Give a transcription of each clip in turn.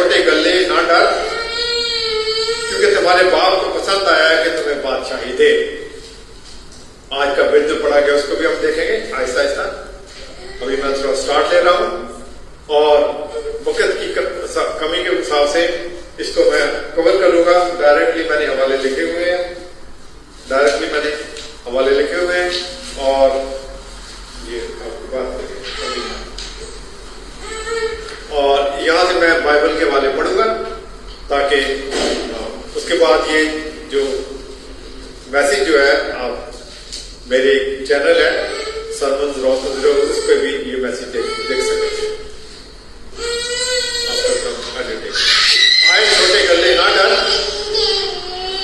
छोटे गल्ले ना डर, क्योंकि तुम्हारे बाप को पसंद आया है कि तुम्हें बादशाही दे। आज का बिट जो पढ़ा गया उसको भी हम देखेंगे आहिस्ता आहिस्ता। अभी मैं थोड़ा स्टार्ट ले रहा हूं और वक्त की कमी के हिसाब से इसको मैं कवर करूंगा। डायरेक्टली मैंने हवाले लिखे हुए हैं, और ये आपकी बात और यहां से मैं बाइबल के हवाले पढ़ूंगा, ताकि उसके बाद ये जो मैसेज जो है आप मेरे चैनल है सरमन्स रोशन, उस पर भी ये मैसेज देख सकेंगे। आए छोटे गल्ले ना डर,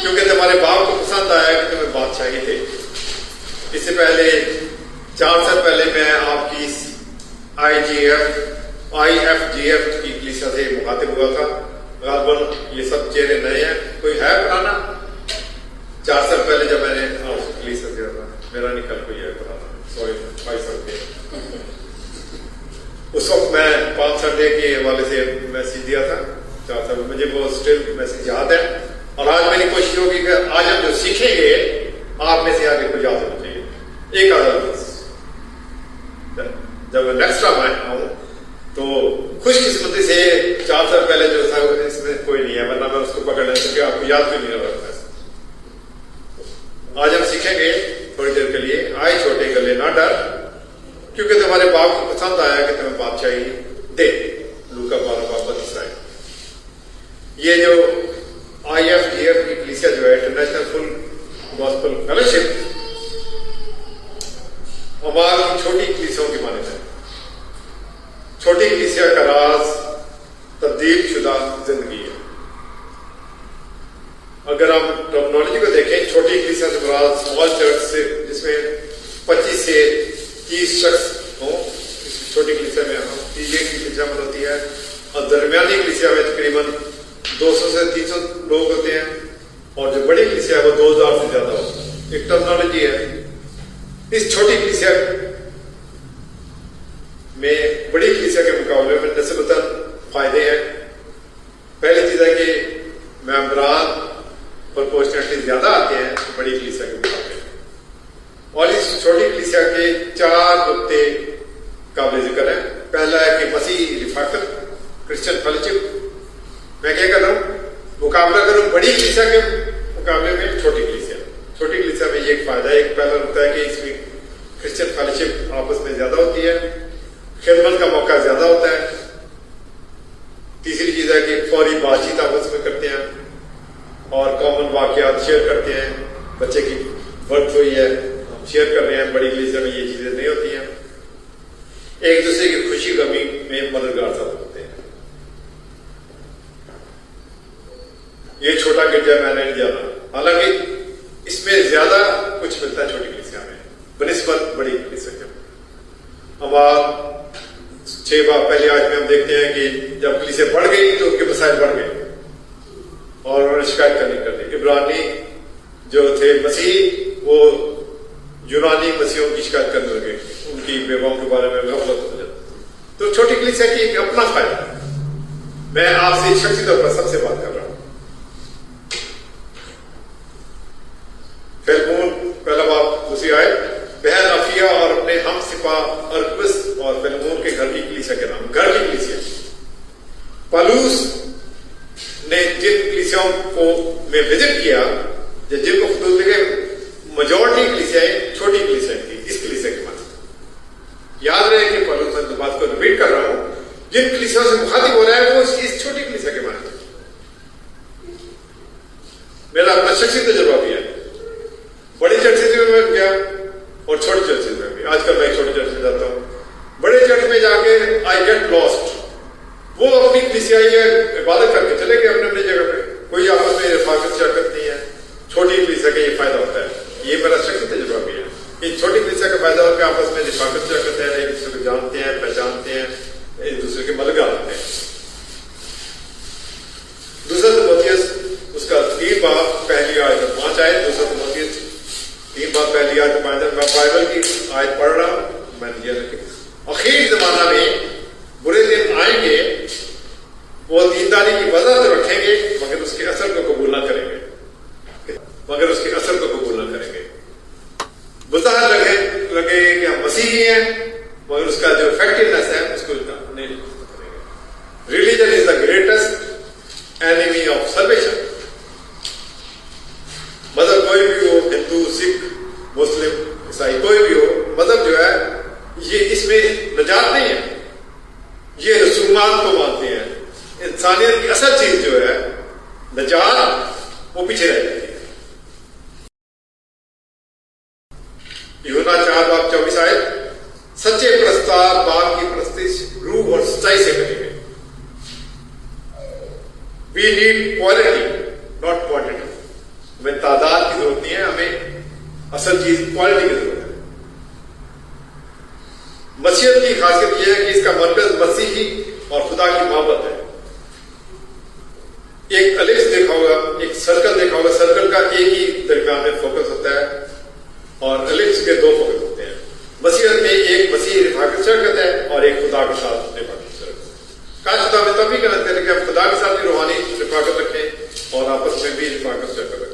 क्योंकि तुम्हारे बाप को पसंद आया कि तुम्हें बादशाही दे। इससे पहले 4 साल पहले मैं आपकी IFGF की कलीसिया से मुखातिब हुआ था। गालबन ये सब चेहरे नए हैं, कोई है पुराना? 4 साल पहले जब मैंने कलीसिया से गया था, मेरा निकल कोई है पुराना, सॉरी 5 साल के। उस वक्त मैं 5 संडे के हवाले से मैसेज दिया था, 4 साल। मुझे वो स्टिल मैसेज याद है, और आज मेरी कोशिश होगी कि आज हम जो सीखेंगे आप में से आगे कुछ याद होना चाहिए। एक आधा जब मैं नेक्स्ट टाइम आऊं तो खुशकिस्मती से 4 साल पहले जो था इसमें कोई नहीं है, वरना मैं उसको पकड़ लेता क्योंकि आपको याद भी नहीं रहा। आज हम सीखेंगे थोड़ी देर के लिए, आए छोटे गले ना डर, क्योंकि तुम्हारे बाप को पसंद आया कि तुम्हें बादशाही दे। लूका 12:32। ये जो IFGF की कलीसिया जो है, इंटरनेशनल फुल गॉस्पेल फेलोशिप, हमारी छोटी कलीसियाओं की मान्यता है। छोटी कलीसिया का राज तब्दील शुदा जिंदगी है। अगर हम टर्मिनोलॉजी को देखें, छोटी कलीसिया से मुराद स्मॉल चर्च से, जिसमें 25 से 30 शख्स हों, छोटी कलीसिया में हम तीजे की कलीसिया में होती है, और दरमियानी कलीसिया में तकरीबन 200 से 300 लोग होते हैं, और जो बड़ी कलीसिया है वो 2000 से ज्यादा होती है। एक टर्मिनोलॉजी है। इस छोटी कलीसिया में बड़ी कलीसिया के मुकाबले में निस्बतन फायदे हैं। पहली चीज है कि मेंबरान प्रोपोर्शनली ज्यादा आते हैं बड़ी कलीसिया के मुकाबले, और इस छोटी कलीसिया के 4 नुकते काबिल जिक्र है। पहला है कि मसीह रिफाकत, क्रिश्चियन फेलोशिप। मैं क्या कर रहा हूं, मुकाबला करूं बड़ी कलीसिया के मुकाबले में छोटी कलीसिया। छोटी कलीसिया में ये एक फायदा है, एक पहला नुकता है कि इसमें क्रिश्चियन फेलोशिप आपस में ज्यादा होती है, खिदमत का मौका ज्यादा होता है। तीसरी चीज है कि फौरी बातचीत आपस में करते हैं और कॉमन वाकयात शेयर करते हैं। बच्चे की बर्थ हुई है, हम शेयर कर रहे हैं। बड़ी कलीसिया में ये चीजें नहीं होती हैं। एक दूसरे की खुशी गमी में मददगार साबित होते हैं। ये छोटा गिरजा मैंने नहीं जाना, हालांकि इसमें ज्यादा कुछ मिलता है छोटी कलीसिया में बनिस्बत बड़ी कलीसिया के। हमारा 6 बार पहले आज में हम देखते हैं कि जब कलीसिया बढ़ गई तो उनके मसाइल बढ़ गए और उन्होंने शिकायत करनी कर दी। इब्रानी जो थे मसीह, वो यूनानी मसीहों की शिकायत करने लगे, उनकी बेवाओं के बारे में गफलत हो जाती। तो छोटी कलीसिया की एक अपना फायदा है। मैं आपसे शख्सी तौर पर सबसे बात कर रहा हूं। फिलमून पहला बाप, दूसरी आयत, बहन अफिया और अपने हम सिपा अरबस और फिलमून के घर की कलीसिया के नाम। घर की कलीसिया, पलूस ने जिन कलीसियाओं को में विजिट किया, जिनको खुद लगे, मेजॉरिटी कलीसियाएं छोटी कलीसिया की, इस कलीसिया के माध्यम। याद रहे कि पलूस, मैं बात को रिपीट कर रहा हूं, जिन कलीसियाओं से मुखातिब हो रहा है वो इस छोटी कलीसिया के माध्यम। मेरा अपना शख्सी तजुर्बा भी है। बड़ी चर्चेज में मैं गया और छोटी चर्चेज में भी। आजकल मैं छोटी चर्च में जाता हूं। बड़े चर्च में जाके आई गेट लॉस्ट। वो अपनी कलीसियाई इबादत करके चले गए अपने अपनी जगह पे, कोई आपस में रिफाकत शरकत नहीं है। छोटी कलीसिया का ये फायदा होता है। ये मेरा शख्सी तजुर्बा भी है कि छोटी कलीसिया का फायदा होकर आपस में रिफाकत शरकत है, एक दूसरे को जानते हैं, पहचानते हैं, एक दूसरे के मददगार होते हैं। दूसरा तिमोथियस उसका 3 बाब पहली आयत 5 आयत। दूसरा तिमोथियस 3 बाब पहली आयत 5 आयत। मैं बाइबल की आयत पढ़ रहा हूं। मैंने ये रखी, आखिरी जमाना में बुरे दिन आएंगे, वो दीनदारी की वजह तो रखेंगे मगर उसके असर को कबूल ना करेंगे, मगर उसके असर को कबूल ना करेंगे। बुज़ाहिर लगे कि हम मसीही हैं मगर उसका जो इफेक्टिवनेस है उसको नहीं करेंगे। Religion is the greatest enemy of salvation. मजहब कोई भी हो, हिंदू, सिख, मुस्लिम, ईसाई, कोई भी हो, मजहब जो है ये इसमें निजात नहीं है, ये रसूमात को मानते हैं। इंसानियत की असल चीज जो है निजात वो पीछे रह जाती है। यूहन्ना 4:24 आयत, सच्चे प्रस्ताव बाप की प्रस्तिश रूह और सच्चाई से करेंगे। We need quality not quantity. हमें तादाद की जरूरत नहीं है, हमें असल चीज क्वालिटी की जरूरत है। मसीहत की खासियत यह है कि इसका मरकज मसीही और खुदा की मोहब्बत है। एक एलिप्स देखा होगा, एक सर्कल देखा होगा, सर्कल का एक ही दरमियान में फोकस होता है और एलिप्स के दो फोकस होते हैं। मसीहत में एक मसीह रिफाकत शरकत है और एक खुदा के साथ रिफाकत शरकत। काश खुदा में तभी गलत करें कि हम खुदा के साथ भी रूहानी रिफाकत रखें और आपस में भी रिफाकत शरकत रखें।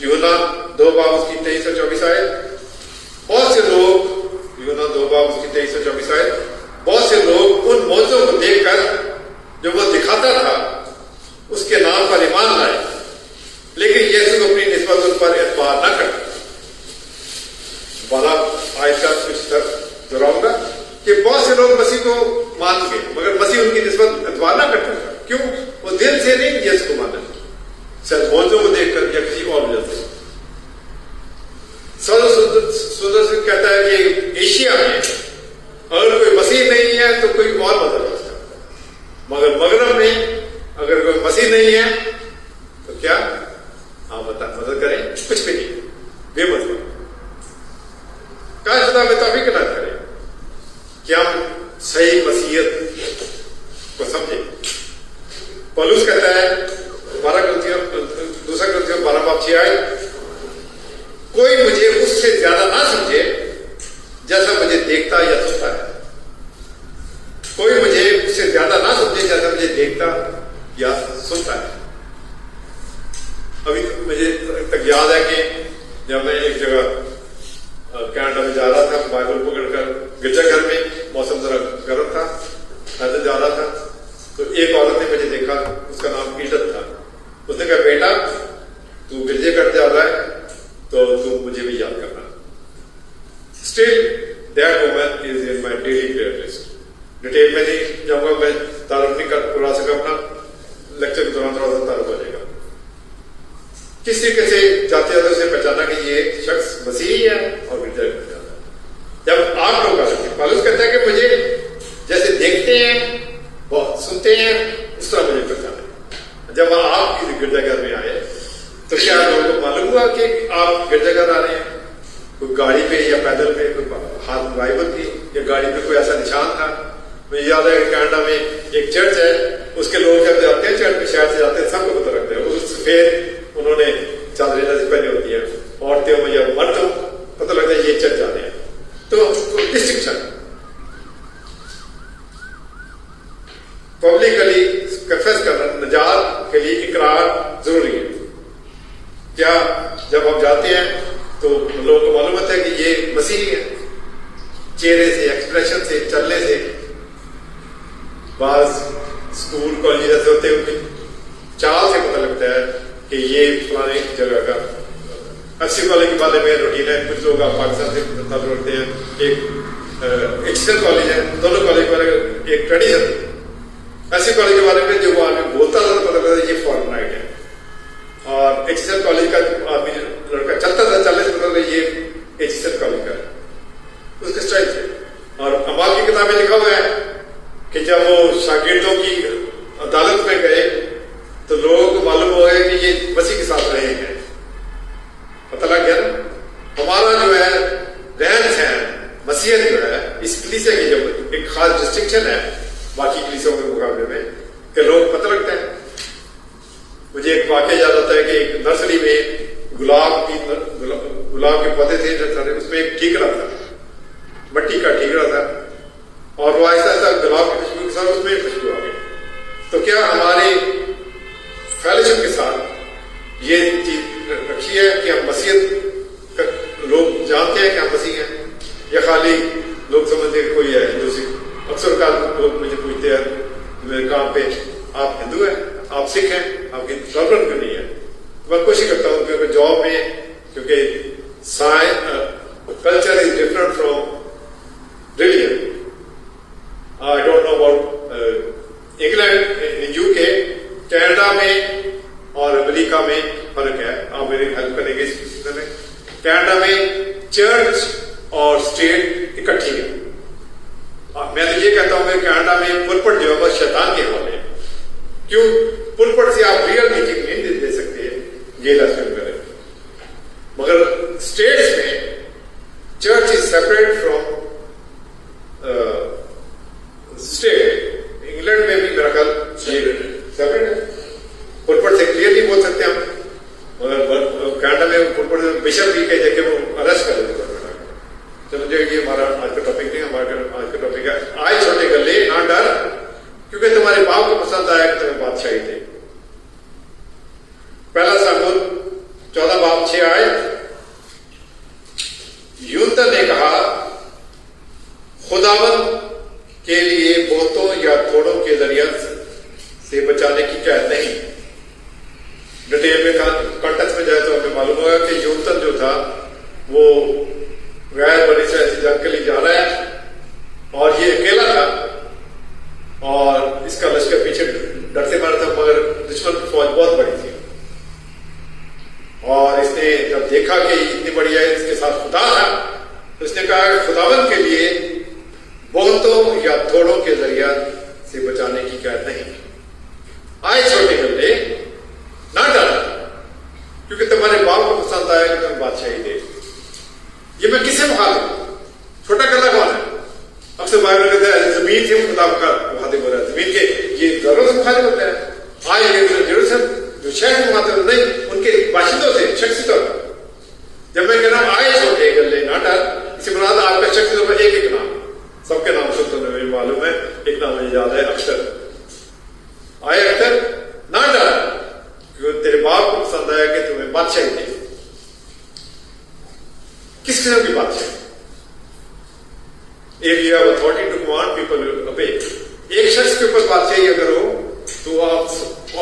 यूहन्ना 2:23-24 आयत, बहुत से लोग, यूहन्ना 2:23-24 आयत, बहुत से लोग उन मौजों को देखकर जो वो दिखाता था उसके नाम पर ईमान लाए, लेकिन यीशु को अपनी निस्बत उन पर एतबार न करते। वाला आयत का कुछ तक दोहराऊंगा कि बहुत से लोग मसीह को मान गए मगर मसीह उनकी निस्बत एतबार न करता था। क्यों? वो दिल से नहीं यीशु को माना, शायद मौजों को देखकर या किसी और वजह से। सुदर्शन कहता है कि एशिया में अगर कोई मसीह नहीं है तो कोई और मदद कर सकता है, मगर मगरब में अगर कोई मसीह नहीं है तो क्या आप मदद करें? कुछ भी नहीं, बेमतलब। काश खुदा में तौफीक ना करें कि हम सही मसीहत को समझे। पौलुस कहता है 2 Corinthians 12:6 आयत, कोई मुझे उससे ज्यादा ना समझे जैसा मुझे देखता या सुनता है। कोई मुझे उससे ज्यादा ना समझे जैसा मुझे देखता या सुनता है। अभी मुझे तक याद है कि जब मैं एक जगह कनाडा में जा रहा था, बाइबल पकड़कर गिरजाघर में, मौसम जरा गर्म था, पैदल जा रहा था, तो एक औरत ने मुझे देखा, उसका नाम ईडत था। उसने कहा, बेटा तू गिरजाघर जा रहा है तो तू मुझे भी याद करना। Still that woman is in my daily prayer list. Detail में नहीं जाऊंगा, मैं तारुफ नहीं कर सका अपना, लेक्चर के दौरान थोड़ा सा तारुफ हो जाएगा। किस तरीके से जाते जाते उसे पहचाना कि ये शख्स मसीही है और गिरजा में जाता है। जब आप लोग आ सकते, पौलुस कहता है कि मुझे जैसे देखते हैं बहुत सुनते हैं उस तरह मुझे पहचाना है। जब आप गिरजाघर में आए तो क्या लोगों को मालूम हुआ कि आप गिरजाघर आ रहे हैं? कोई गाड़ी पे या पैदल पे, कोई हाथ बाइबल थी या गाड़ी पे कोई ऐसा निशान था? मुझे याद है कनाडा में एक चर्च है, उसके लोग जब जाते हैं चर्च में, शहर से जाते हैं, सबको पता रखते हैं। उस फिर उन्होंने चादरें नजर पहनी होती है, औरतें हो या मर्द हो, पता लगता है ये चर्च जाने हैं। तो डिस्टिंक्शन, पब्लिकली कन्फेस करना निजात के लिए इकरार जरूरी है। क्या जब हम जाते हैं तो लोगों को मालूम होता है कि ये मसीही है? चेहरे से, एक्सप्रेशन से, चलने से। बाज स्कूल कॉलेज जैसे होते हैं उनकी चाल से पता लगता है कि ये फलाने जगह का। एफसी कॉलेज के बारे में रूटीन है, कुछ लोग पाकिस्तान से ताल्लुक रखते हैं, एक एक्सेल कॉलेज है, दोनों कॉलेज के बारे में एक ट्रेडिशन है। एफसी कॉलेज के बारे में जो वो आदमी बोलता था तो पता लगता है ये फॉरेन राइट है, और एक्सेल कॉलेज का आदमी लड़का चलता था, चलने से पता लगता है ये एक्सेल कॉलेज का है, उसके स्टाइल से। और अमाल की किताबें लिखा हुआ है कि जब वो शागिर्दों की अदालत में गए तो लोगों को मालूम हो गया कि ये मसीह के साथ रहे हैं। पता लग गया ना हमारा जो है रहन सहन, मसीहत जो है इस कलीसिया की जो एक खास डिस्टिंक्शन है बाकी कलीसियों के मुकाबले में, कि लोग पता लगता है। मुझे एक वाकया याद आता है कि एक नर्सरी में गुलाब के पौधे थे, उसमें एक ठीकरा था, मट्टी का ठीकरा था, और वो ऐसा ऐसा गुलाब की खुशबू के साथ उसमें खुशबू आ गई। तो क्या या खाली लोग समझते हैं कोई है हिंदू सिख? अक्सर का लोग मुझे पूछते हैं मेरे काम पे, आप हिंदू हैं, आप सिख हैं, आपकी प्रॉब्लम क्यों नहीं है? मैं कोशिश करता हूँ क्योंकि जॉब में, क्योंकि culture is different from religion. I don't know about England, UK, Canada में और अमेरिका में फर्क है. आप मेरी हेल्प करेंगे इस सिलसिले में. कनाडा में चर्च और स्टेट इकट्ठी है. मैं तो ये कहता हूं कि कनाडा में पुलपट जो है वो शैतान के हवाले है. क्यों? पुलपट से आप रियल मीटिंग नहीं दे सकते, ये लाजमी करें. मगर स्टेट्स में church is separate from state. England में भी मेरा ख्याल सेपरेट है. पुलपट से क्लियरली बोल सकते हैं हम. मगर कनाडा में पुलपट बिशप भी कह जाके वो अरेस्ट कर देते. चलो जो ये हमारा आज का टॉपिक नहीं, हमारा आज का टॉपिक है आए छोटे गले ना डर, क्योंकि तुम्हारे बाप को पसंद आया कि तुम्हें बादशाही थे. पहला सामुएल 14 बाब 6 आयत. यूतन ने कहा, खुदावन के लिए बहुतों या थोड़ों के जरिए से बचाने की कहत नहीं. डिटेल में कॉन्टेक्स्ट में जाए तो हमें मालूम होगा कि यूतन जो था वो गैर बनी से ऐसी जंग के लिए जा रहा है और ये अकेला था और इसका लश्कर पीछे डर से मारा था, मगर दुश्मन की फौज बहुत बड़ी थी. और इसने जब देखा कि इतनी बड़ी है, इसके साथ खुदा था, तो इसने कहा खुदावन के लिए बहुतों या थोड़ों के जरिया से बचाने की कहत नहीं. आए छोटे गले ना डर, क्योंकि तुम्हारे बाप को पसंद आया कि तुम बादशाही दे. ये मैं किसे मुखालिफ? छोटा गला कौन है? अक्सर बाइबल कहते हैं जमीन से खुदा का मुखातिब हो रहा है. जमीन के ये जरूर से मुखालिफ होता है. आए जेरूसलम जो शहर से मुखातिब नहीं, उनके बाशिंदों से शख्सी तौर पर. जब मैं कह रहा हूं आए छोटे गले ना डर, इसी मुराद आपका शख्सी तौर पर एक एक नाम, सबके नाम सुन तो मुझे मालूम है. एक नाम मुझे याद है, अख्तर. आए अख्तर ना डर, क्योंकि तेरे बाप को पसंद आया कि तुम्हें बादशाही दी. किस किस्म की बात है? If you have authority to command, people will obey. एक शख्स के ऊपर बादशाही अगर हो तो आप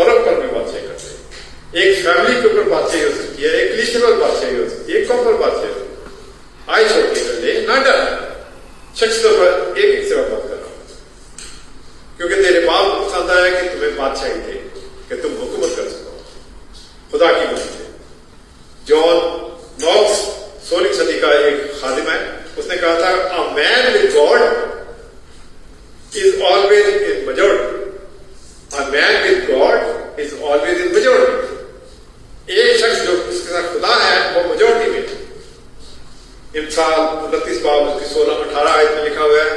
औरत पर भी बादशाही करते हैं. एक फैमिली के ऊपर बादशाही हो सकती है, एक कलीसिया पर बादशाही हो सकती है, एक कौम पर बादशाही हो सकती है. आए छोटे गले ना डर, शख्स के ऊपर एक एक से बात कर रहा हूं, क्योंकि तेरे बाप को पसंद आया कि तुम्हें बादशाही दे, कि तुम हुकूमत कर सको खुदा की मदद से. जॉन नॉक्स 16वीं सदी का एक खादिम है. उसने कहा था, a man with God is always in majority. A man with God is always in majority. एक शख्स जो जिसके साथ खुदा है वो मेजॉरिटी में. इमसाल 29 बाब उसकी 16-18 आयत में लिखा हुआ है,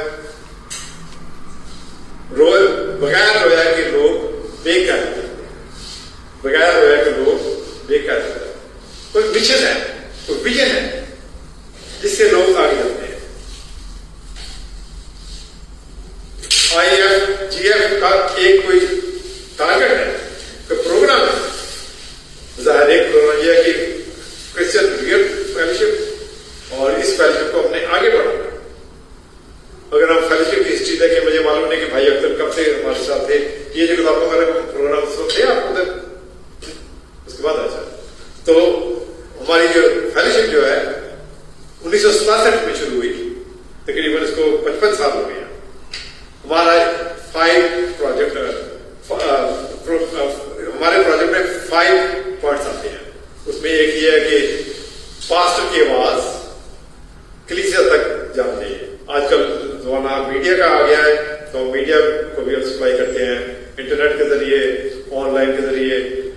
रोए बगैर रोया के लोग बेकार, बगैर रोया के लोग बेकार. कोई मिशन है, कोई विजन है जिससे लोग आगे बढ़ते हैं. IFGF का एक कोई टारगेट है, कोई प्रोग्राम है. जाहिर एक प्रोग्राम यह है कि क्रिश्चियन रियल फेलोशिप, और इस फेलोशिप को हमने आगे बढ़ाना. अगर हम फेलोशिप की हिस्ट्री देखें, मुझे मालूम नहीं कि भाई अख्तर कब से हमारे साथ थे. ये जो किताबों का प्रोग्राम थे आपको उसके बाद अच्छा. तो हमारी जो फेलोशिप जो है 1967 में शुरू हुई, तकरीबन इसको 55 साल हो गए. हमारा 5 प्रोजेक्ट, हमारे प्रोजेक्ट में 5 पॉइंट्स आते हैं. उसमें एक ये है कि पास्टर की आवाज कलीसिया तक जाती है. आजकल जमाना मीडिया का आ गया है, तो मीडिया को भी हम सप्लाई करते हैं. इंटरनेट के जरिए, ऑनलाइन के जरिए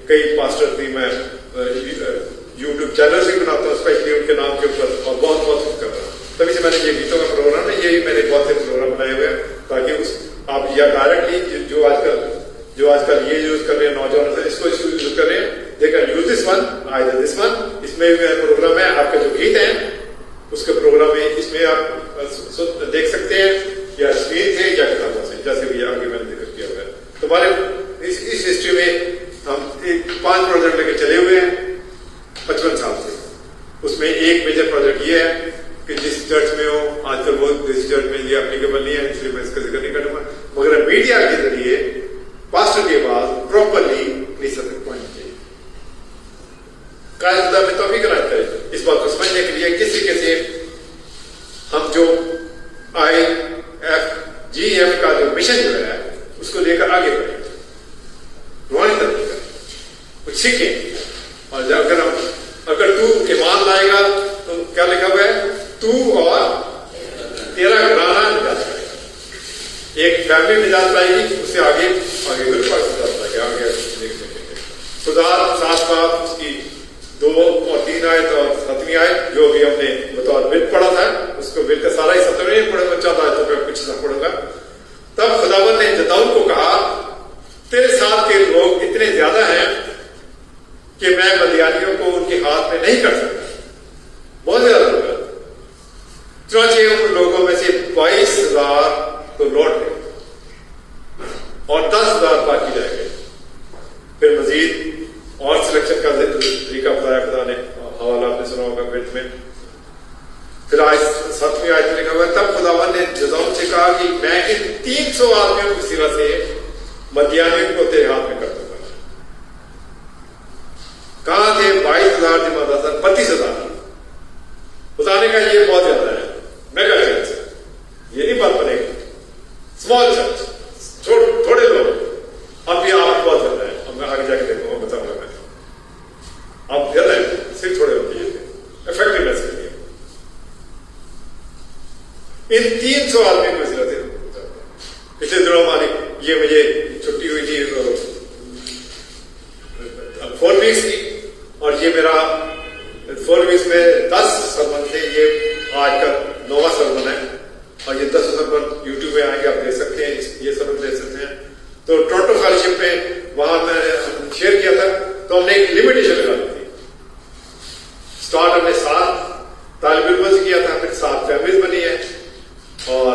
कई पास्टर भी मैं यूट्यूब चैनल से बनाता हूँ, स्पेशली उनके नाम के ऊपर, और बहुत बहुत कर रहा हूँ. तभी से मैंने ये गीतों का प्रोग्राम है, ये भी मैंने बहुत से प्रोग्राम बनाए हुए हैं, ताकि उस आप या डायरेक्टली जो आजकल ये यूज कर रहे हैं नौजवान से, इसको यूज कर रहे हैं, they can use this one, either this one. इसमें भी प्रोग्राम है, आपके जो गीत हैं उसके प्रोग्राम में इसमें आप देख सकते हैं, या स्क्रीन से या किताबों से, जैसे भी आगे मैंने जिक्र किया हुआ है. तुम्हारे इस हिस्ट्री में हम 5 प्रोजेक्ट लेके चले हुए हैं 55 साल से. उसमें एक मेजर प्रोजेक्ट ये है कि जिस चर्च में हो, आज देसी चर्च में ये एप्लीकेबल नहीं है, इसलिए मैं इसका जिक्र नहीं करूंगा। मगर मीडिया के जरिए पास्टर की आवाज प्रॉपरली नीचे तक पहुंचनी चाहिए। कायदा में तौफीक इनायत करे इस बात को समझने के लिए किसी किसी हम जो IFGF का जो मिशन जो है उसको लेकर आगे बढ़े, रूहानी तरक्की करें, कुछ सीखें। और अगर तू ईमान लाएगा तो क्या लिखा हुआ है, तू और तेरा घराना निजात पाएगा। एक फैमिली निजात पाएगी, उससे आगे ग्रुप निजात पाएगा, आगे सुधार 7 बात उसकी 2 और 3 आयत और 7वीं आयत जो भी हमने बतौर बिल पढ़ा था, उसको बिल का सारा ही 7वें पढ़ा, 4 आयतों पर कुछ ना पढ़ूंगा। तब खुदावन ने जदाऊद को कहा, तेरे साथ के लोग इतने ज्यादा हैं कि मैं मदियानियों को उनके हाथ में नहीं कर सकता, बहुत ज्यादा लोग हैं। चुनांचे उन लोगों में से 22,000 तो लौट गए और 10,000 बाकी रह गए। फिर मजीद और सिलेक्शन का तरीका बताया खुदा ने, हवाला आपने सुना होगा बिल्ट में। फिर आज 7वीं आयत में लिखा हुआ है, तब खुदावन ने जदाऊद से कहा कि मैं इन 300 आदमियों की सिरा से मदियानियों को तेरे हाथ में कर दूंगा। कहां थे 22,000 जिम्मेदार, 32,000। बताने का ये बहुत ज्यादा है, मेगा चर्च, ये नहीं बात बनेगी। स्मॉल चर्च, थोड़े लोग, अब भी आप बहुत ज्यादा है। अब मैं आगे जाके देखूंगा, बताऊंगा मैं, आप ज्यादा है, सिर्फ थोड़े होती है इफेक्टिवनेस के लिए। इन 300 आदमी को सिरा थे। पिछले दिनों हमारी ये मुझे छुट्टी हुई थी 4 वीक्स की, और ये मेरा 4 वीक्स में 10 सरमन थे। ये आज का 9वां सरमन है, और ये 10 सरमन यूट्यूब में आएंगे, आप देख सकते हैं, ये सरमन देख सकते हैं। तो टोरंटो फेलोशिप में वहां मैंने शेयर किया था, तो हमने एक लिमिटेशन लगा दी थी। स्टार्ट हमने 7 तालिब इल्मों से किया था, फिर 7 फैमिलीज बनी है, और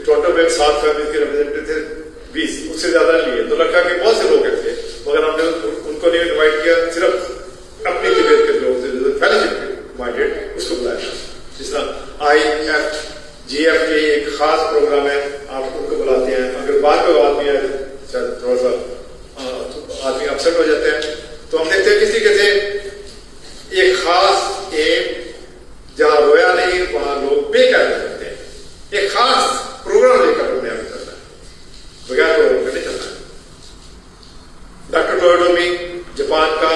टोरंटो में 7 फैमिली के रिप्रेजेंटेटिव थे, 20, उससे ज्यादा लिए। तो लगा कि बहुत से लोग थे, मगर हमने उनको नहीं इन्वाइट किया, सिर्फ अपनी तबीयत के लोग फेलोशिप माइंडेड उसको बुलाया। जिस तरह IFGF के एक खास प्रोग्राम है, आप उनको बुलाते हैं। अगर बात कोई आदमी है, शायद थोड़ा सा आदमी अपसेट हो जाते हैं, तो हम देखते हैं किसी के से एक खास एम, जहां रोया नहीं वहां लोग बेकार करते हैं। एक खास प्रोग्राम लेकर उन्हें हमें करना है, बगैर प्रोग्राम के नहीं चलना है। डॉक्टर टोयोटोमी जापान का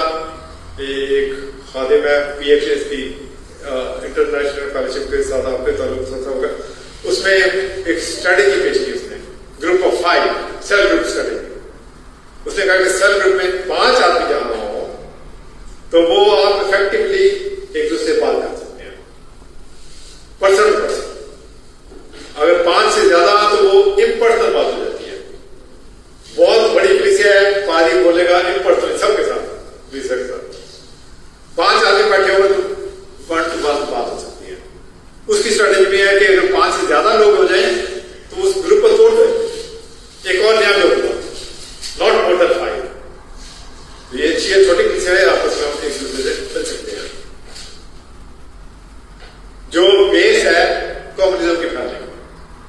एक खादिम है, PhD इंटरनेशनल फेलोशिप के साथ आपके ताल्लुक होगा। उसमें एक स्ट्रेटेजी पेश की उसने, group of 5 cell group strategy. उसने कहा कि सेल ग्रुप में 5 आदमी जहां हो तो वो आप इफेक्टिवली एक दूसरे से बात कर सकते हैं, पर्सन टू पर्सन। अगर 5 से ज्यादा तो वो इम्पर्सनल बात हो जाती है। बहुत बड़ी कलीसिया है, पादरी बोलेगा इम्पर्सनल सबके साथ, के साथ 5 आदमी बैठे हुए तो फ्रंट टू फ्रंट बात हो सकती है। उसकी स्ट्रेटेजी में है कि अगर 5 से ज्यादा लोग हो जाए तो उस ग्रुप को तोड़ दे, एक और नया ग्रुप हो, नॉट मोर देन 5। ये छोटी कलीसिया है, आपस में हम एक दूसरे से मिल सकते हैं। जो बेस है कम्युनिज्म के फैलने का,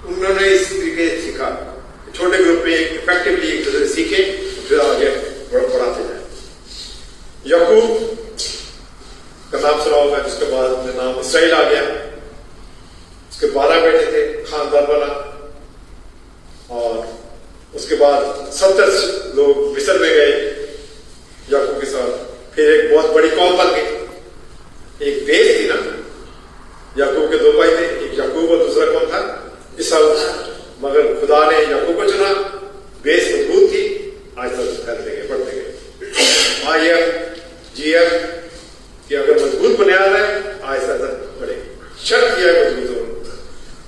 उन्होंने इस तरीके से सीखा, छोटे ग्रुप में इफेक्टिवली एक दूसरे सीखे, फिर आगे बढ़ाते जाए। याकूब का नाम सुना होगा, जिसके बाद नाम इसराइल आ गया। उसके 12 बेटे थे, खानदान बना, और उसके बाद 70 लोग मिस्र में गए याकूब के साथ। फिर एक बहुत बड़ी कौम बन गई। एक बेस थी ना, याकूब के 2 भाई थे, एक याकूब और दूसरा कौन था, ईसाऊ। मगर खुदा ने याकूब को चुना, बेस मजबूत थी, आज तक फैलते गए, बढ़ते गए। IFGF कि अगर मजबूत बुनियाद है, आज तक बढ़ेगी। शर्त किया है मजबूत हो,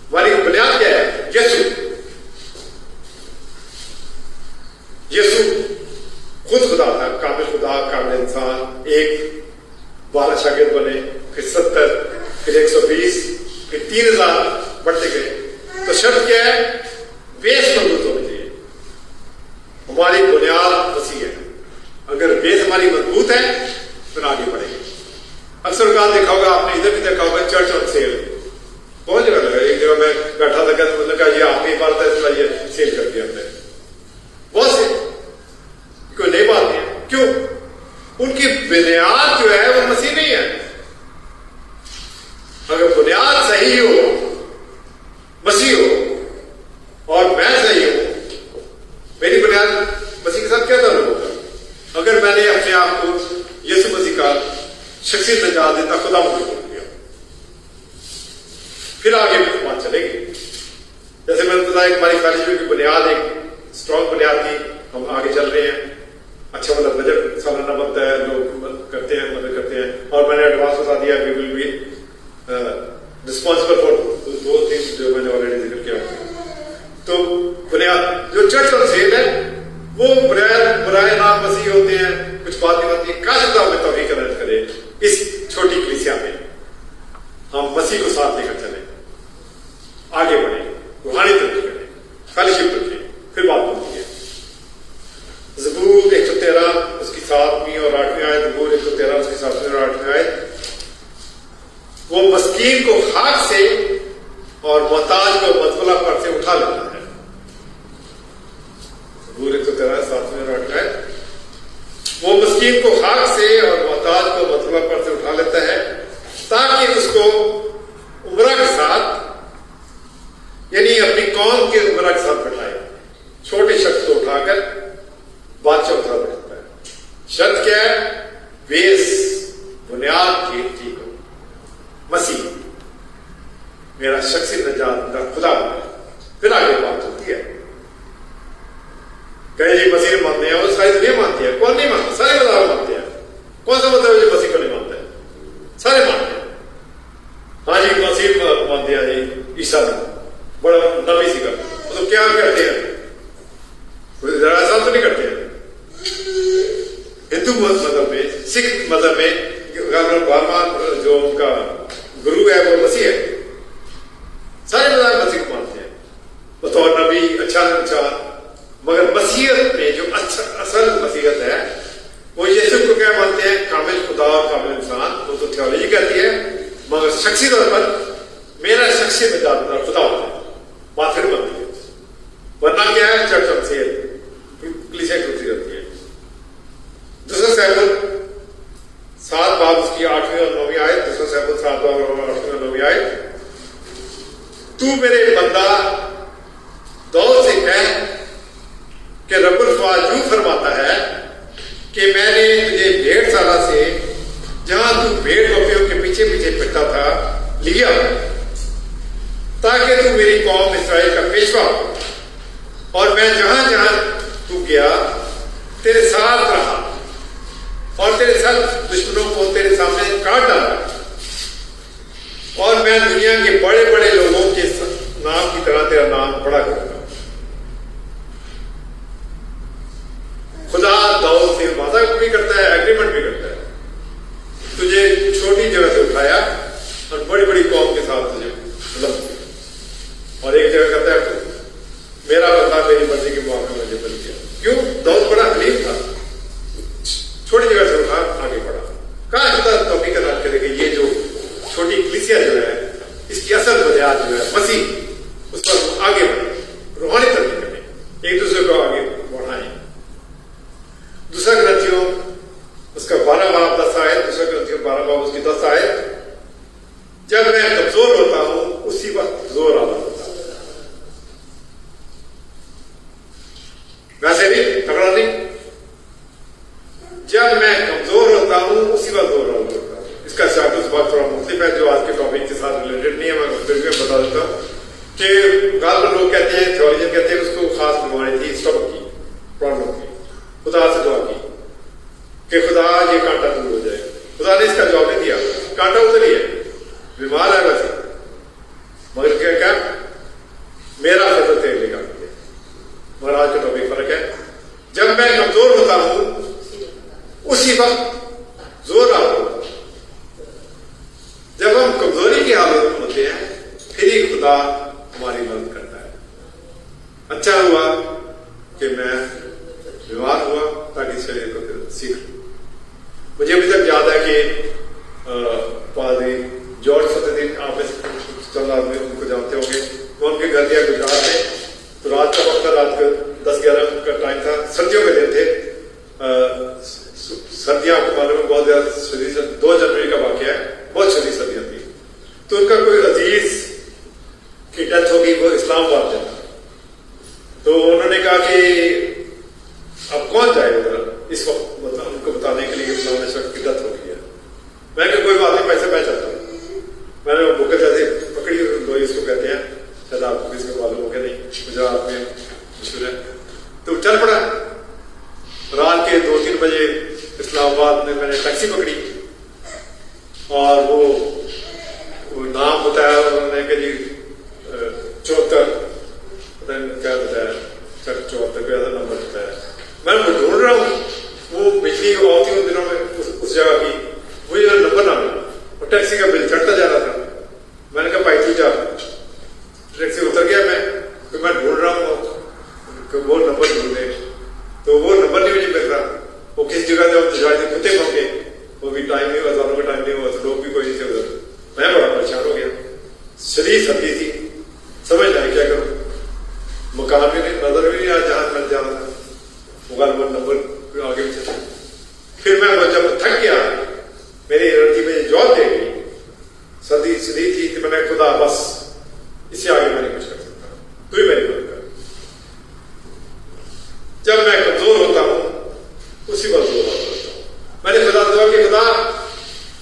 हमारी बुनियाद क्या है, यीशु। यीशु खुद खुदा था, कामिल खुदा, कामिल इंसान। एक 12 शागिर्द बने, फिर 70, फिर 120, फिर 3000, बढ़ते गए। तो शर्त क्या है, बेस मजबूत होनी चाहिए। हमारी बुनियाद वसी है, अगर बेस हमारी मजबूत है फिर आगे बढ़ेंगे। अक्सर बात देखा होगा आपने, इधर भी देखा होगा, चर्च ऑन सेल बहुत जगह लगा। एक जगह मैं चलेगी। जैसे मैंने बताया हमारी फेलोशिप की बुनियाद एक स्ट्रॉन्ग बुनियाद थी, हम आगे चल रहे हैं। अच्छा मतलब बजट सालाना बनता है, लोग करते हैं, मदद करते हैं। और मैंने एडवांस बता दिया we will be responsible for दो थिंग्स जो मैंने ऑलरेडी जिक्र किया। तो बुनियाद जो चर्च और सेल है वो बुराए नाम मसीह होते हैं, कुछ बात नहीं बनती। काश खुदा हमें तौफीक अता करे इस छोटी कलीसिया में हम मसीह को साथ लेकर चले, आगे बढ़े, रूहानी तरक्की करें, फेलोशिप रखें। फिर बात बनती है ज़बूर 113 उसकी 7वीं और 8वीं आयत, ज़बूर 113 उसकी 7वीं और 8वीं आयत, वो मस्कीन को हाथ से और मोहताज को मजबला पर से उठा लेता है। ज़बूर 113 7वीं और 8वीं आयत, वो मस्कीन को हाथ से और मोहताज को मजबला पर से उठा लेता है ताकि उसको उम्रा के साथ यानी अपनी कौम के उम्रा के साथ बैठाए। छोटे शख्स को उठाकर बादशाह उठा बैठता है। शर्त क्या है? बेस बुनियाद ठीक हो, मसीह मेरा शख्सी नजात का खुदा है। फिर आगे बात होती है, कहे जी मसीह मानते हैं, वो सारी दुनिया मानती है। कौन नहीं मानता? सारे मज़हब मानते हैं। कौन सा मतलब जो मसीह को नहीं मानता है? सारे मानते हैं। हाँ जी मसीह मानते हैं जी, ईसा बड़ा नबी सी का, तो क्या करते हैं? ऐसा तो नहीं करते हैं। हिंदू मजहब में, सिख मजहब में बाबा जो उनका गुरु है वो मसीह है। सारे मजहब मसीह को मानते हैं बतौर नबी, अच्छा। मगर मसीहत में जो अच्छा असल मसीहत है वो यीशु को क्या मानते हैं? कामिल खुदा और कामिल इंसान। वो तो थियोलॉजी कहती है, मगर शख्सी तौर पर मेरा शख्सी निजात का खुदा होता है, बात फिर बनती है। वरना क्या है? चर्च और सेल कलीसिया टूटती रहती है। दूसरा सैमुएल 7 बाब उसकी 8वीं और 9वीं आयत, दूसरा सैमुएल 7 बाब और 8वीं और 9वीं आयत, तू मेरे बंदा दौद से कह कि रब्बुल फ़वाद यूं फरमाता है कि मैंने तुझे 1.5 साल से जहां तू भेड़ बकरियों के पीछे पीछे फिरता था लिया, ताकि तू मेरी कौम इस्राएल का पेशवा हो। और मैं जहां जहां तू गया तेरे साथ रहा और तेरे साथ दुश्मनों को तेरे सामने काट डाला। और मैं दुनिया के बड़े बड़े लोगों के नाम की तरह तेरा नाम बड़ा करूंगा। खुदा दाऊद से वादा भी करता है, एग्रीमेंट भी करता है। तुझे छोटी जगह से उठाया और बड़ी बड़ी कौम के साथ तुझे मतलब, और एक जगह कहता है मेरा बंदा मेरी मर्जी के मुआवजे मुझे बन गया। क्यों? दाऊद बड़ा हलीम था, छोटी जगह से उठा आगे बढ़ा। कहा खुदा तौफीक अता करे कि ये जो छोटी कलीसिया जो है इसकी असल बुनियाद जो है मसीह, उस पर आगे बढ़े, रूहानी तरक्की करें, एक दूसरे को आगे बढ़ाएं। दूसरा ग्रंथियों उसका 12 बाब 10 आयत, दूसरा ग्रंथियों 12 बाब उसकी 10 आयत, जब मैं कमजोर होता हूं उसी वक्त जोर आता होता है। वैसे भी तगड़ा नहीं, जब मैं कमजोर होता हूं उसी वक्त जोर आता होता है। इसका शायद उस बात थोड़ा मुख्तलिफ है जो आज के टॉपिक के साथ रिलेटेड नहीं है, मैं फिर भी बता देता हूं कि गाल लोग कहते हैं, थियोलॉजियन कहते हैं उसको खास बीमारी थी, स्टमक की प्रॉब्लम की। खुदा से दुआ की कि खुदा ये कांटा दूर हो जाए। खुदा ने इसका जवाब नहीं दिया, कांटा उधर ही है, बीमार है वैसे, मगर क्या मेरा फजल तेरे लिए काफी है। मगर आज का टॉपिक फर्क है, जब मैं कमजोर होता हूं उसी वक्त जोर आता हूं। जब हम कमजोरी की हालत में होते हैं फिर ही खुदा हमारी मदद करता है। अच्छा हुआ कि मैं बीमार हुआ ताकि शरीर को फिर सीख लूं। मुझे अभी तक याद है कि पादरी जॉर्ज फतेहदीन, आप में से चंद आदमी उनको जानते होंगे, वो उनके घर दिया गुजरात में। तो रात का वक्त था, रात का 10-11 का टाइम था, सर्दियों के दिन थे। सर्दियां आपको मालूम है बहुत ज्यादा शदीद, 2 जनवरी का वाकया है, बहुत शदीद सर्दियां थी। तो उनका कोई अजीज की डेथ होगी, वो इस्लामाबाद में था। तो उन्होंने कहा कि अब कौन जाए उधर इस वक्त, मतलब उनको बताने के लिए इस्लाम इस वक्त की डेथ हो गई है। मैंने कहा कोई बात नहीं, पैसे मैं चलता हूँ। मैंने वो बुक जैसे पकड़ी, लोग इसको कहते हैं शायद आपको किसी को मालूम हो गया, नहीं गुजरात में मशहूर है। तो चल पड़ा, रात के 2-3 बजे इस्लामाबाद में मैंने टैक्सी पकड़ी और वो नाम बताया उन्होंने कि जी 74, पता नहीं क्या बताया, 74 का नंबर बताया। मैं वो ढूंढ रहा हूँ, वो बिजली होती उन दिनों में उस जगह की, मुझे नंबर ना मिला और टैक्सी का बिल चढ़ता जा रहा था। मैंने कहा भाई तू जा, टैक्सी उतर गया मैं, तो मैं ढूंढ रहा हूँ वो नंबर ढूंढे, तो वो नंबर नहीं मुझे मिल रहा। वो किस जगह जब शायद कुत्ते होंगे, वो भी टाइम नहीं हुआ, दोनों का टाइम नहीं हुआ, तो लोग भी कोई नहीं थे उधर। मैं बड़ा परेशान हो गया, शरीर सर्दी थी, समझ नहीं क्या करूँ, मकान भी नहीं, नजर भी नहीं आ जहां मिल जाना था, वो नंबर आगे पीछे था। फिर मैं जब थक गया, मेरी एनर्जी में जॉब दे गई, सर्दी शरीर थी, तो मैंने खुदा बस इससे आगे मैं नहीं कुछ कर सकता, तू ही मेरी मदद कर। जब मैं कमजोर होता हूं उसी वक्त जोर होता हूं। मैंने खुदा दुआ कि खुदा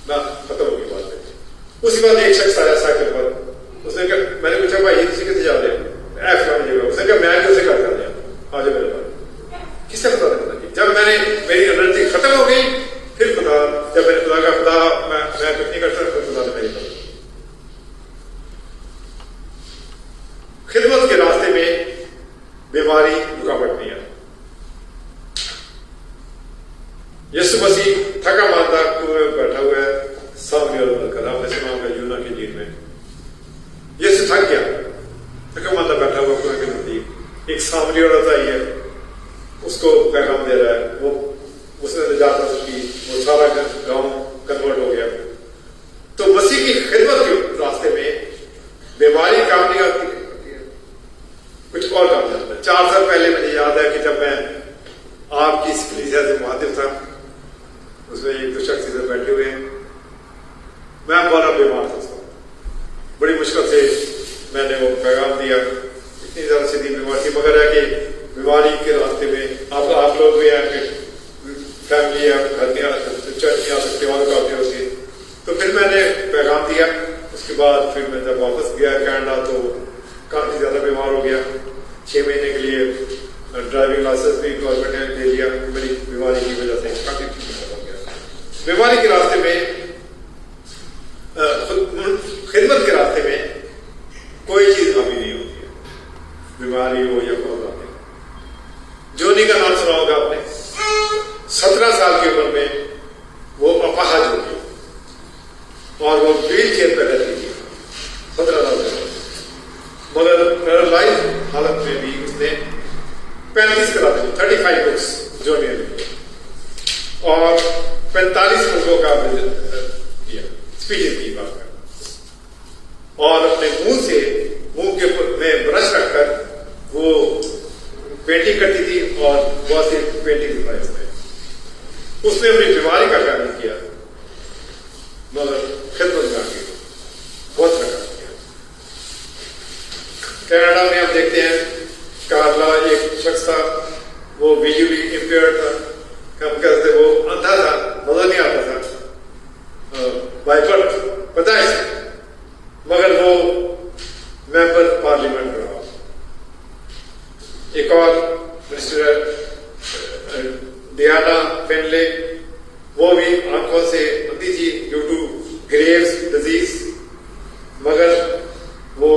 ना खत्म होगी बात। उसी बात एक शख्स आया साइकिल पर, उसने कहा, मैंने पूछा भाई किसी कितने जा रहे हैं ऐफ वाली जगह, उसने कहा मैं कैसे कर दिया, आ जाओ मेरे पास। किससे खुदा ने मदद की? जब मैंने मेरी एनर्जी खत्म हो गई, फिर खुदा, जब मैंने खुदा का खुदा मैं कुछ नहीं कर सकता, खुदा ने मेरी मदद। खिदमत के रास्ते में बीमारी रुकावट नहीं है। यीशु मसीह थका मांदा कुएं में बैठा हुआ है, सामने और बनकर, आपने सुना होगा यूना की जीत में, यीशु थक गया, थका मांदा बैठा हुआ कुएं के नजदीक। एक सामरी औरत आई है, उसको पैगाम दे रहा है, वो उसने निजात हासिल की, वो सारा गांव कन्वर्ट हो गया। तो मसीह की खिदमत के रास्ते में बीमारी काम नहीं आती, कुछ और काम जाता है। 4 साल पहले मुझे याद है कि जब मैं आपकी इस कलीसिया से मुहातिब था, उसमें 1-2 शख्स इधर बैठे हुए हैं, मैं बड़ा बीमार था, बड़ी मुश्किल से मैंने वो पैगाम दिया। इतनी ज्यादा सीधी बीमारी थी, मगर है कि बीमारी के रास्ते में आप लोग भी हैं, फैमिली है, घर में चर्च में आ सकते और काफी होती। तो फिर मैंने पैगाम दिया, उसके बाद फिर मैं जब वापस गया कनाडा तो काफी ज्यादा बीमार हो गया। 6 महीने के लिए ड्राइविंग लाइसेंस भी गवर्नमेंट ने दे दिया, मेरी बीमारी की वजह से काफी बीमार हो गया। बीमारी के रास्ते में, खिदमत के रास्ते में कोई चीज हावी नहीं होती है, बीमारी हो या कोई बात नहीं। जोनी का नाम सुना होगा आपने, 17 साल की उम्र में वो अपाहज हो गई और वो व्हील चेयर पर रहती थी 17 साल की, मगर पैरालाइज हालत में भी उसने 35 करा दी, 35 बुक्स जोनी ने लिखी और 45 मुल्कों का किया, स्पीचेस की बात कर, और अपने मुंह के में ब्रश रखकर वो पेंटिंग करती थी और बहुत सी पेंटिंग बनाई उसने अपनी बीमारी का ख्याल नहीं किया, मगर खिदमत का बहुत सा काम किया। कनाडा में हम देखते हैं, कार्ला एक शख्स था, वो विजुअली इंपेयर्ड था, हम कहते वो अंधा था, नजर नहीं आता था, बाइपर पता है, मगर वो मेंबर पार्लियामेंट रहा। एक और मिनिस्टर डियाना फेनले, वो भी आंखों से अंधी थी ड्यू टू ग्रेव्स डिजीज, मगर वो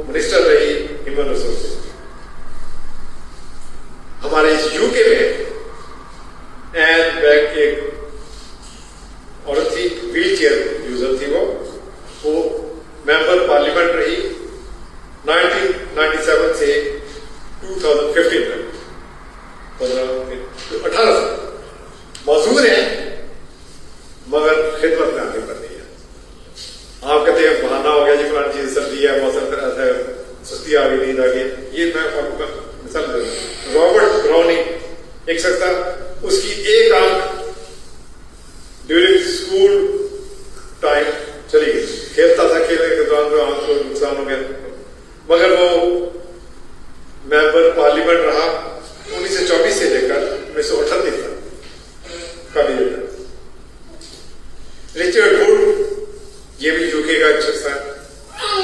मिनिस्टर रही ह्यूमन रिसोर्सेज। हमारे इस यूके में एन बैग एक औरत थी, व्हील चेयर यूजर थी, वो मेंबर पार्लियामेंट रही 1997 से 2015 तक, 18 साल मजदूर है, मगर खिदमत में आगे बढ़ रही है। आप कहते हैं बहाना हो गया जी, फलानी चीज सर्दी है, मौसम ऐसा है, सुस्ती आ गई, नींद आ गई, ये मैं आपको मिसाल दे रहा हूं। रॉबर्ट ब्राउनी एक शख्स था, उसकी एक आंख ड्यूरिंग स्कूल टाइम चली गई, खेलता था, खेलने के दौरान आंख को नुकसान हो गया, मगर वो मेंबर पार्लियामेंट रहा 1924 से लेकर 1938 तक, काफी देर तक। रिचर्ड वुड, ये भी यूके का एक शख्स है,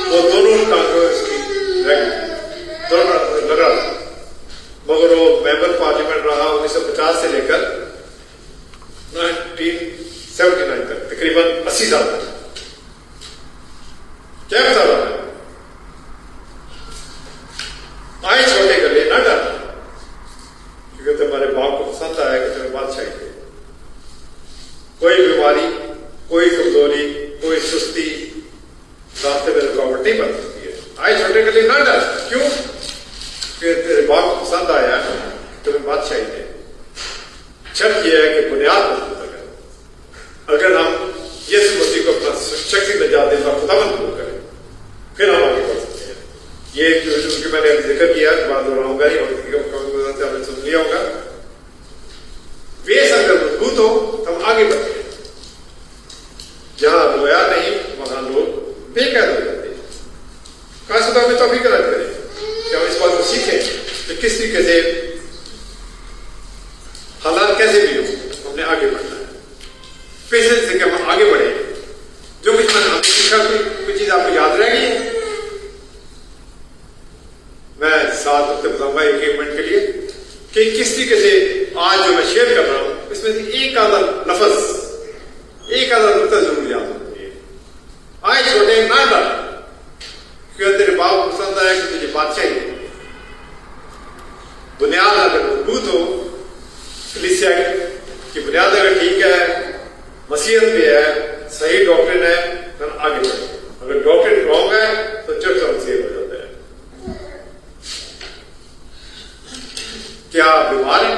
वो दोनों टांगों इसकी रह गई। आए छोटे गले ना डर, क्योंकि तुम्हारे बाप को पसंद आया कि तुम्हें बादशाही दे। कोई बीमारी, कोई कमजोरी, कोई सुस्ती रास्ते में रुकावट नहीं बन सकती है। आए छोटे गले ना डर, क्यों? क्योंकि तेरे बाप को पसंद आया तुम्हें बादशाही दे। शर्त यह है कि बुनियाद मजबूत करें। अगर हम यीशु मसीह को अपना शक्ति नजात देना खुदावंद कबूल करें, फिर हम आगे बढ़ सकते हैं। ये जो मैंने अभी जिक्र किया, बात दोहराऊंगा ही, और आपने सुन लिया होगा। बेस अगर मजबूत हो तो हम आगे बढ़ते हैं। जहां रोया नहीं वहां लोग बेकैद हो जाते हैं। खास तौर पर तौफीक अदा करें कि हम इस बात को सीखें कि किस तरीके से हालात कैसे भी हो, हमने आगे बढ़ना है। पेशेंस से कि हम आगे बढ़े। जो कुछ मैंने आपने सीखा, कोई चीज आपको याद रह गई है, मैं 7 हफ्ते बताऊंगा एक मिनट के लिए कि किस तरीके से आज जो मैं शेयर कर रहा हूं इसमें से एक आधा लफ्ज, एक आधा नुकता जरूर याद होना चाहिए। आए छोटे ना डर, क्योंकि तेरे बाप को पसंद आया कि तुझे बादशाही दे। बुनियाद अगर मजबूत हो, कलीसिया की बुनियाद अगर ठीक है, मसीहत भी है, सही डॉक्ट्रिन है, तो आगे बढ़े। अगर डॉक्ट्रिन रॉन्ग है तो चर्च और मसीहत हो जाता है। क्या आप बीमार हैं?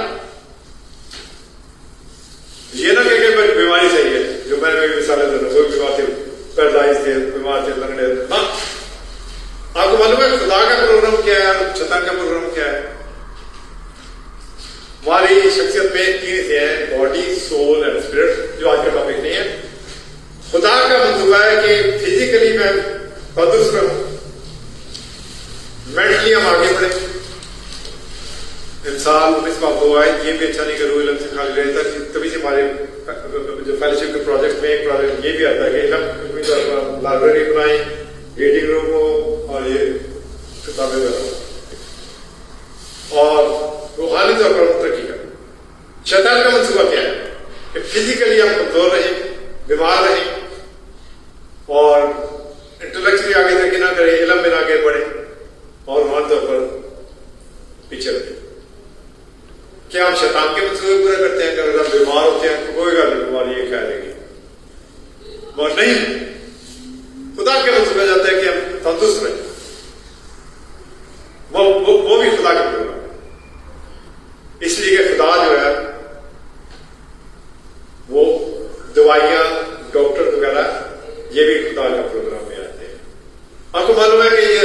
ये ना कि बीमारी सही है, जो मैंने मिसालें दे रहा हूं, बीमार थे, पैरालाइज थे, बीमार थे, लंगड़े। हाँ, आपको मालूम है खुदा का प्रोग्राम क्या है और शैतान का प्रोग्राम क्या है? हमारी शख्सियत में 3 हिस्से हैं, बॉडी, सोल एंड स्पिरिट, जो आज का टॉपिक नहीं है। खुदा का मंसूबा है कि फिजिकली मैं तंदुरुस्त रहूं, मेंटली हम आगे बढ़े। इंसान 19 बात हुआ है, ये भी अच्छा नहीं करूँ, इलम से खाली रहता। तभी से हमारे जो फेलोशिप के प्रोजेक्ट में एक प्रोजेक्ट ये भी आता है कि इलम लाइब्रेरी बनाए, रीडिंग रूम हो और ये किताबें बनाओ और रूहानी तौर पर तरक्की करें। शैतान का मंसूबा क्या है कि फिजिकली हम कमजोर रहें, बीमार रहें और इंटेलेक्चुअली आगे तरक्की ना करें, इलम में ना आगे बढ़े और रूहानी तौर पर पीछे रहें। क्या हम शैतान के मंसूबे पूरे करते हैं कि अगर हम बीमार होते हैं तो कोई गल नहीं, बीमारी ये कह देगी, मगर नहीं, खुदा के मंसूबे जाते हैं कि हम तंदुरुस्त रहें। वो भी खुदा का प्रोग्राम है। इसलिए कि खुदा जो है वो दवाइयां, डॉक्टर वगैरह ये भी खुदा का प्रोग्राम में आते हैं। आपको मालूम है कि ये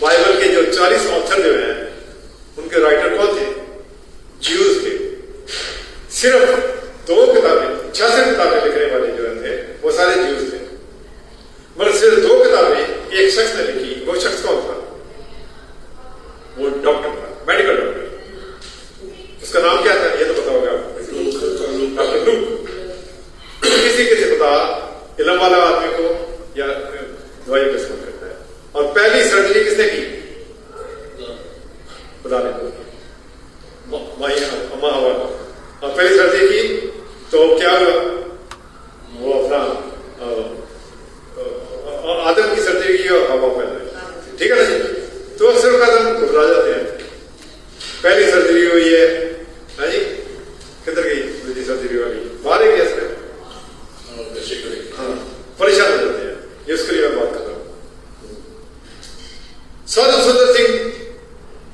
बाइबल के जो 40 ऑथर जो हैं उनके राइटर कौन थे? ज्यूज थे। सिर्फ 2 किताबें, 66 किताबें लिखने वाले जो थे वो सारे ज्यूज थे, मगर सिर्फ 2 किताबें एक शख्स ने लिखी। वो शख्स कौन था? वो डॉक्टर था, मेडिकल डॉक्टर। उसका नाम क्या था ये तो पता होगा आपको, डॉक्टर लूक। किसी किसी पता इलम वाला आदमी को या दवाई को इस्तेमाल करता है। और पहली सर्जरी किसने की? खुदा ने की, अम्मा हवा। और पहली सर्जरी की तो क्या हुआ? वो अपना आदम की सर्जरी की और हवा पैदा हुई, ठीक है ना जी? तो अक्सर कदम घबरा जाते हैं। पहली सर्जरी हुई है जी, किधर गई दूसरी सर्जरी वाली? बाहर गया सर, हाँ, परेशान हो जाते हैं। ये उसके लिए मैं बात कर रहा हूं। साधु सुंदर सिंह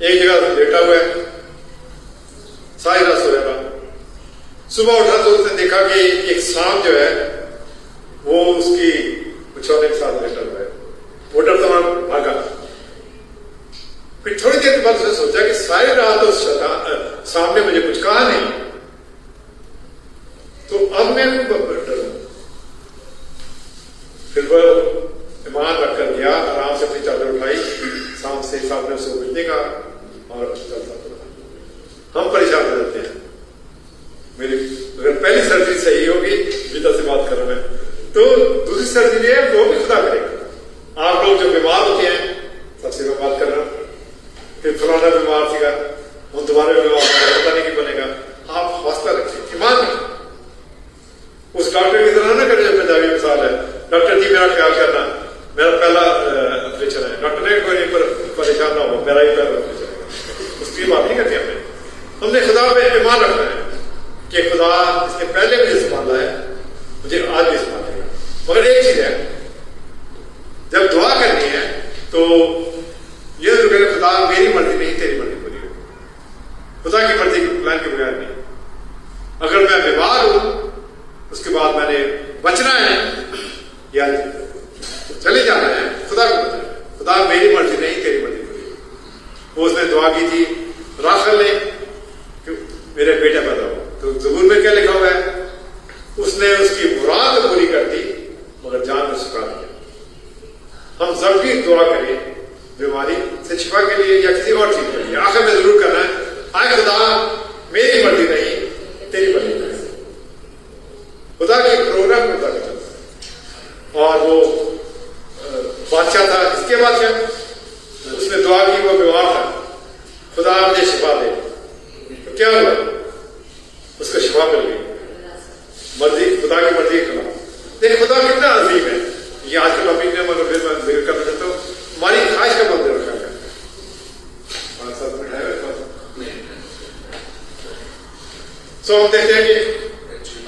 एक जगह लेटा हुआ है, सारी रात सोया था। सुबह उठा तो उसने देखा कि एक सांप जो है वो उसकी बिछौने के साथ लेटा हुआ है। वो डरता हुआ भागा। फिर थोड़ी देर के बाद उसने सोचा कि सारी रात उस सांप ने मुझे कुछ कहा नहीं, तो अब मैं डरूं। फिर वो ईमान रखकर गया, आराम से अपनी चादर उठाई, सांप ने उसको मिलने का और हम परेशान हो जाते हैं। मेरी अगर पहली सर्जरी सही होगी, विदा से बात कर रहा मैं, तो दूसरी सर्जरी है वो भी खुदा करेगा। आप लोग जो बीमार होते हैं, सबसे मैं बात कर रहा हूं, फिर फलाना बीमार सीगा, वो दोबारा बीमार पता नहीं कि बनेगा। आप हौसला रखिए, ईमान रखिए। उस डॉक्टर की तरह ना करें जो पंजाबी मिसाल है, डॉक्टर जी मेरा ख्याल करना, मेरा पहला ऑपरेशन है, डॉक्टर ने कोई परेशान ना हो, मेरा ही पहला ऑपरेशन है। हमने खुदा पे ईमान रखना है कि खुदा इसके पहले मुझे संभाला है, मुझे आज भी संभालेगा। मगर एक चीज है, जब दुआ करनी है तो ये जरूर करें, खुदा मेरी मर्जी नहीं तेरी मर्जी पूरी हो। खुदा की मर्जी के प्लान के बगैर नहीं। अगर मैं बीमार हूं उसके बाद मैंने बचना है या चले जाना है, खुदा को पता है। खुदा मेरी मर्जी नहीं तेरी मर्जी पूरी हो। वो उसने दुआ की थी राखल ने कि मेरे बेटा पैदा हो, तो ज़बूर में क्या लिखा हुआ है? उसने उसकी मुराद पूरी कर दी मगर जान में सुखा दिया। हम सब भी दुआ करें बीमारी से शिफा के लिए या किसी और चीज के लिए, आखिर में जरूर करना है आए खुदा मेरी मर्जी नहीं तेरी मर्जी नहीं। खुदा के प्रोग्राम खुदा का चलता है। और वो बादशाह था, इसके बादशाह, उसने दुआ की, वो बीमार था, खुदा मुझे शिफा दे। तो क्या हुआ? उसको शिफा मिल गई। मर्जी, खुदा की मर्जी के खिलाफ। देख खुदा कितना अजीब है। ये आज का टॉपिक है मगर फिर मैं जिक्र करना चाहता हूँ। हमारी ख्वाहिश का मंदिर रखा है 5-7 मिनट है। सो हम देखते हैं कि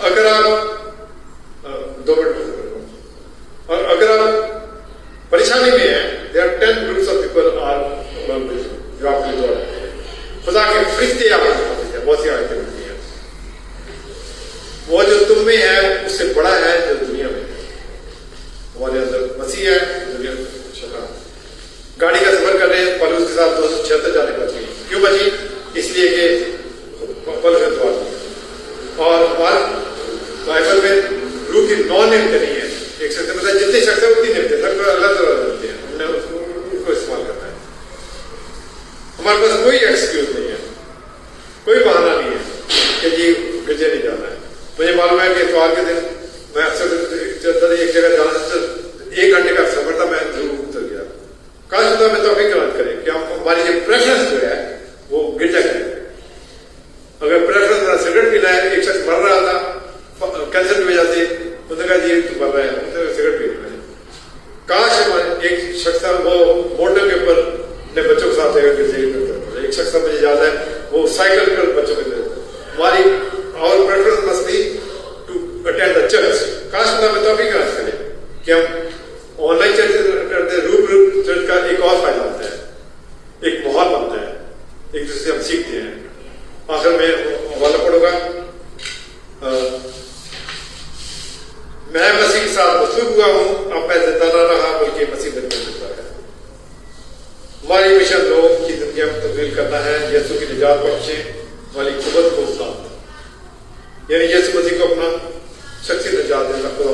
अगर आप 2 मिनट, और अगर आप परेशानी में हैं, there are 10 groups of people are जो आपकी दुआ है। खुदा के फरिश्ते आपके साथ हैं, बहुत सी आयतें मिलती हैं। वो जो तुम में है उससे बड़ा है जो दुनिया में है। हमारे अंदर मसीह है, दुनिया में शैतान। गाड़ी का सफर कर रहे हैं, पौलुस के साथ 276 जाने बची। क्यों बची? इसलिए कि पौलुस ने दुआ की। और हमारे बाइबल में रूह की 9 नियमतें नहीं है। एक शख्स मतलब जितने शख्स है उतनी नियमतें, सब अलग अलग नियमतें हैं, हमने उसको इस्तेमाल करना है। हमारे पास कोई एक्सक्यूज नहीं है, कोई बहाना नहीं है कि जी गिरजे नहीं जाना है। मुझे मालूम है कि इतवार के दिन मैं अक्सर एक जगह जाना, 1 घंटे का सफर था, मैं जरूर उतर गया। काश खुदा में तौफीक करार करें कि हम हमारी जो प्रेफरेंस जो है वो गिरजा करें। अगर प्रेफरेंस मेरा सिगरेट पीना है, एक शख्स मर रहा था कैंसर की वजह से, उन्होंने कहा जी तू मर रहा है, सिगरेट पी रहा है। काश एक शख्स था वो मोटर के ऊपर अपने बच्चों के साथ एक शख्स था, मुझे याद है, वो साइकिल पर बच्चों के साथ। हमारी और preference must be to attend the church. काश खुदा में तौफीक करार करें कि हम ऑनलाइन चर्च करते हैं, रूप चर्च का एक और फायदा होता है, एक माहौल बनता है, एक दूसरे से हम सीखते हैं। आखिर में हवाला पढ़ूंगा, मैं मसीह के साथ मसलूब हुआ हूं, अब मैं जिंदा ना रहा बल्कि मसीह में जिंदा है। हमारी मिशन लोगों की जिंदगी में तब्दील करना है, यीशु की निजात बख्शे वाली कुव्वत को साथ, यानी यीशु मसीह को अपना शख्सी निजात देना खुदा